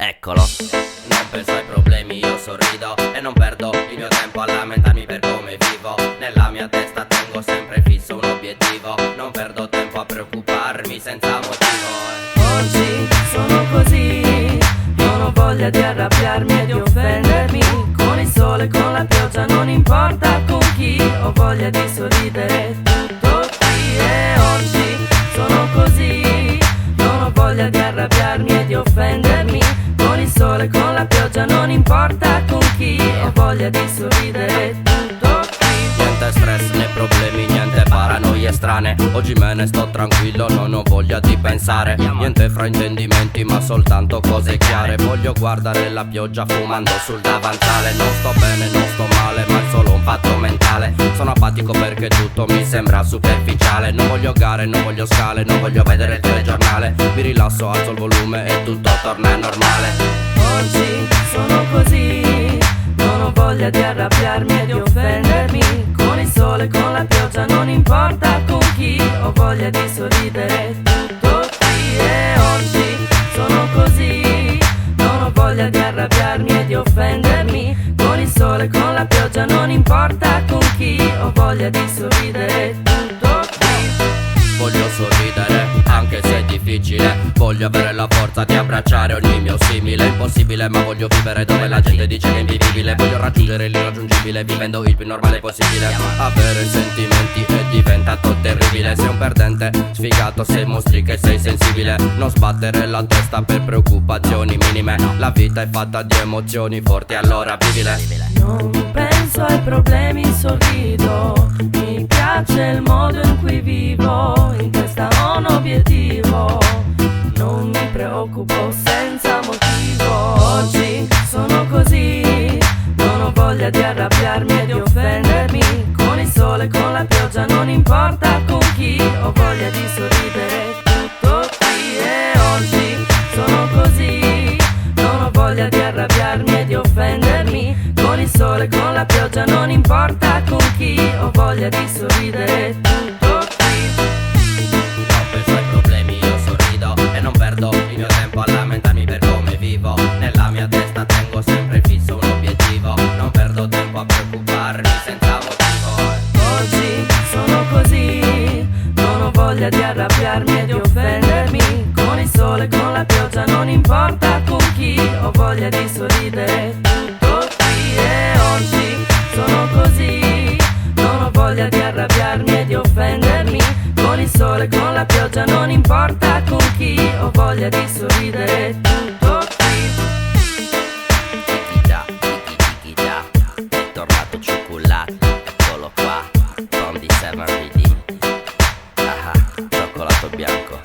Eccolo. Non penso ai problemi, io sorrido e non perdo il mio tempo a lamentarmi per come vivo. Nella mia testa tengo sempre fisso un obiettivo. Non perdo tempo a preoccuparmi senza motivo. Oggi sono così, non ho voglia di arrabbiarmi e di offendermi. Con il sole, con la pioggia, non importa con chi. Ho voglia di sorridere tutto qui. E oggi sono così, non ho voglia di arrabbiarmi e di offendermi. Con il sole, con la pioggia, non importa con chi. Ho voglia di sorridere tutto qui. Niente stress né problemi, niente paranoie strane. Oggi me ne sto tranquillo, non ho voglia di pensare. Niente fraintendimenti ma soltanto cose chiare. Voglio guardare la pioggia fumando sul davanzale. Non sto bene, non sto male, ma è solo un fatto mentale. Sono apatico perché tutto mi sembra superficiale. Non voglio gare, non voglio scale, non voglio vedere il telegiornale. Mi rilasso, alzo il volume e tutto torna normale. Oggi sono così, non ho voglia di arrabbiarmi e di offendermi. Con il sole, con la pioggia, non importa con chi. Ho voglia di sorridere tutto qui. E oggi sono così, non ho voglia di arrabbiarmi e di offendermi. Con il sole, con la pioggia, non importa con chi. Ho voglia di sorridere tutto qui. Voglio sorridere, anche se è difficile. Voglio avere la forza di abbracciare ogni mio simile. Impossibile, ma voglio vivere dove la gente dice che è invivibile. Voglio raggiungere l'irraggiungibile, vivendo il più normale possibile. Avere sentimenti è diventato terribile. Sei un perdente, sfigato, sei mostri che sei sensibile. Non sbattere la testa per preoccupazioni minime. La vita è fatta di emozioni forti, allora vivile. Non penso ai problemi, sorrido. Mi piace il modo in cui vivo. In testa ho un obiettivo. Non mi preoccupo senza motivo. Oggi sono così, non ho voglia di arrabbiarmi e di offendermi. Con il sole, con la pioggia, non importa con chi. Ho voglia di sorridere tutto qui. E oggi sono così, non ho voglia di arrabbiarmi e di offendermi. Con il sole, con la pioggia, non importa con chi. Ho voglia di sorridere tutto qui. Non penso ai problemi, io sorrido e non perdo il mio tempo a lamentarmi per come vivo. Nella mia testa tengo sempre fisso un obiettivo. Non perdo tempo a preoccuparmi senza motivo. Oggi sono così, non ho voglia di arrabbiarmi e di offendermi. Con il sole, con la pioggia, non importa con chi. Ho voglia di sorridere tutto qui. E oggi sono così, non ho voglia di arrabbiarmi e di offendermi. Con il sole, con la pioggia, non importa con chi. Ho voglia di sorridere tutto qui. Tiki già, è tornato cioccolato. Eccolo qua, from the 7 reading. Ah, cioccolato bianco.